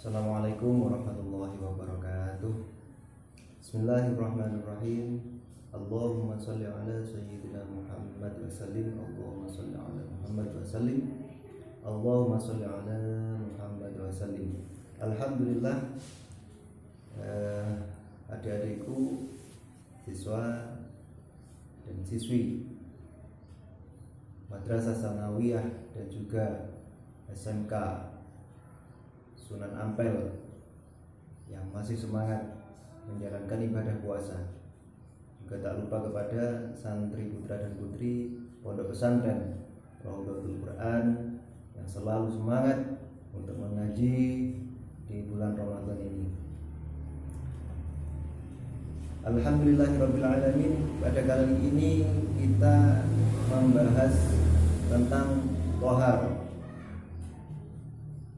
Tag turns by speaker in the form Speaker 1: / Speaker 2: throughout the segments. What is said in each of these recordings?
Speaker 1: Assalamualaikum warahmatullahi wabarakatuh. Bismillahirrahmanirrahim. Allahumma salli ala sayyidina Muhammad wa sallim. Allahumma salli ala Muhammad wa sallim. Allahumma salli ala Muhammad wa sallim. Alhamdulillah, adik-adikku, siswa dan siswi Madrasah Sanawiyah dan juga SMK Sunan Ampel yang masih semangat menjalankan ibadah puasa. Juga tak lupa kepada santri putra dan putri Pondok Pesantren Raudhatul Quran yang selalu semangat untuk mengaji di bulan Ramadan ini. Alhamdulillahirabbil alamin. Pada kali ini kita membahas tentang thaharah.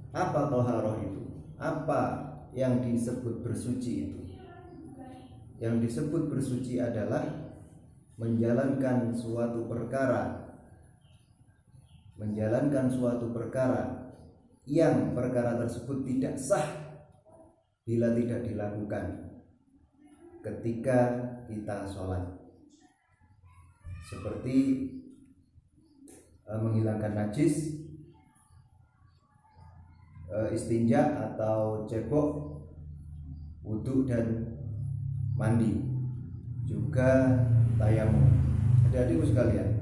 Speaker 1: Apa thaharah itu? Apa yang disebut bersuci itu? Yang disebut bersuci adalah menjalankan suatu perkara yang perkara tersebut tidak sah bila tidak dilakukan ketika kita sholat, seperti menghilangkan najis, istinja atau cebok, wudhu dan mandi, juga tayamum. Adik-adikku sekalian,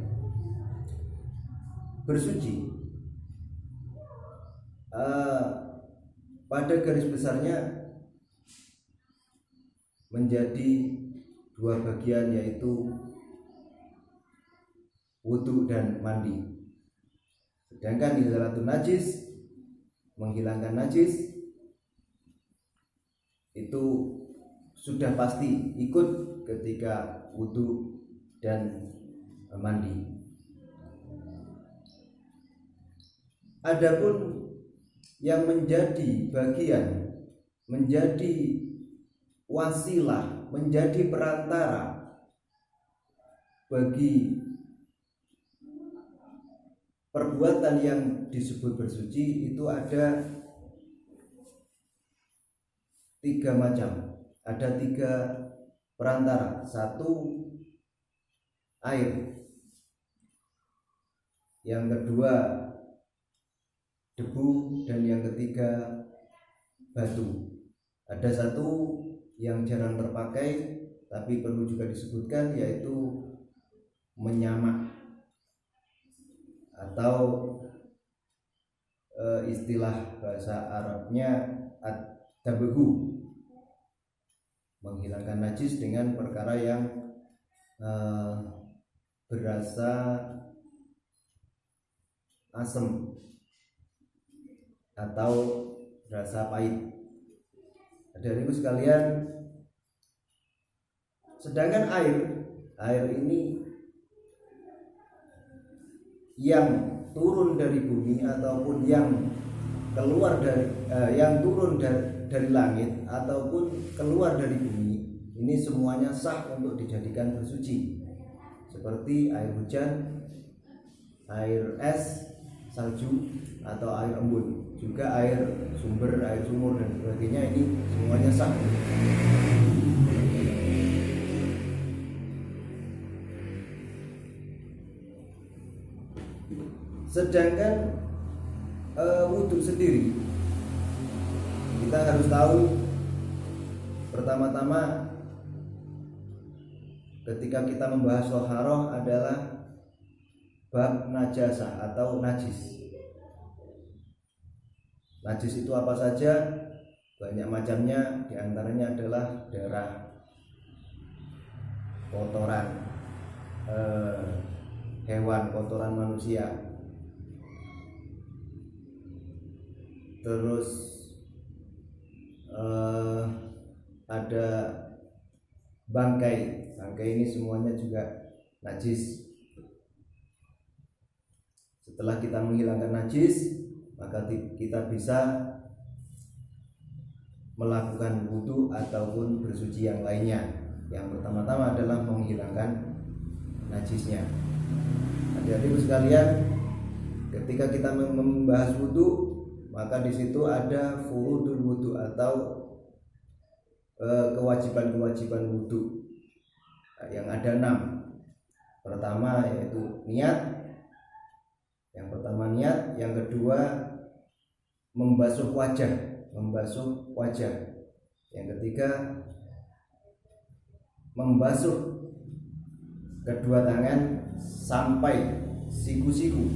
Speaker 1: bersuci pada garis besarnya menjadi dua bagian, yaitu wudhu dan mandi. Sedangkan izalatun najis, menghilangkan najis, itu sudah pasti ikut ketika wudhu dan mandi. Adapun yang menjadi bagian, menjadi wasilah, menjadi perantara bagi perbuatan yang disebut bersuci, itu ada tiga macam, ada tiga perantara. Satu, air. Yang kedua, debu. Dan yang ketiga, batu. Ada satu yang jarang terpakai tapi perlu juga disebutkan, yaitu menyamak, atau istilah bahasa Arabnya at-tabghu, menghilangkan najis dengan perkara yang berasa asam atau rasa pahit. Adik-adikku sekalian, sedangkan air ini yang turun dari bumi ataupun yang keluar dari yang turun dari langit ataupun keluar dari bumi, ini semuanya sah untuk dijadikan bersuci, seperti air hujan, air es, salju, atau air embun, juga air sumber, air sumur dan sebagainya. Ini semuanya sah. Sedangkan wudhu sendiri, kita harus tahu pertama-tama ketika kita membahas thaharah adalah bab najasah atau najis. Najis itu apa saja? Banyak macamnya, diantaranya adalah darah, kotoran hewan, kotoran manusia, terus ada bangkai. Bangkai ini semuanya juga najis. Setelah kita menghilangkan najis, maka kita bisa melakukan wudhu ataupun bersuci yang lainnya. Yang pertama-tama adalah menghilangkan najisnya. Adik-adikku sekalian, ketika kita membahas wudhu, maka di situ ada furudul wudu atau kewajiban-kewajiban wudu yang ada 6. Pertama yaitu niat. Yang pertama niat, yang kedua membasuh wajah. Yang ketiga membasuh kedua tangan sampai siku-siku.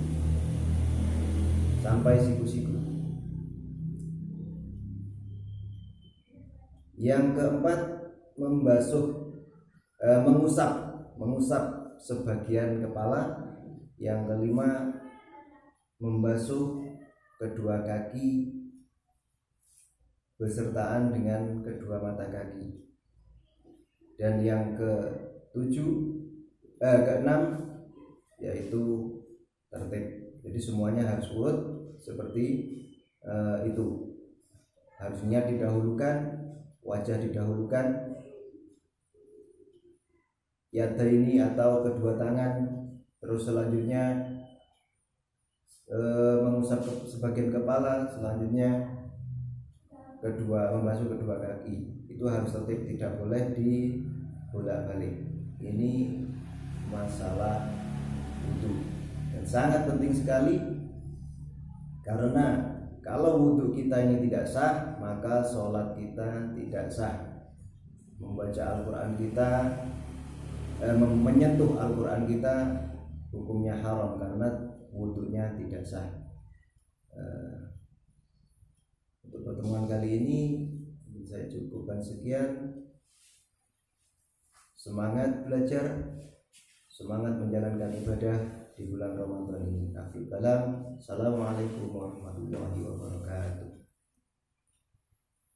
Speaker 1: Yang keempat mengusap sebagian kepala. Yang kelima membasuh kedua kaki bersertaan dengan kedua mata kaki. Dan yang keenam yaitu tertib. Jadi semuanya harus urut seperti itu. Harus niat didahulukan, wajah didahulukan, yadaini atau kedua tangan, terus selanjutnya mengusap sebagian kepala, selanjutnya membasuh kedua kaki. Itu harus tertib, tidak boleh dibolak-balik. Ini masalah wudu dan sangat penting sekali, karena kalau wudu kita ini tidak sah, maka sholat kita tidak sah. Membaca Al-Quran kita, menyentuh Al-Quran kita hukumnya haram karena wudunya tidak sah. Untuk pertemuan kali ini saya cukupkan sekian. Semangat belajar, semangat menjalankan ibadah di bulan Ramadan ini. Assalamualaikum warahmatullahi wabarakatuh.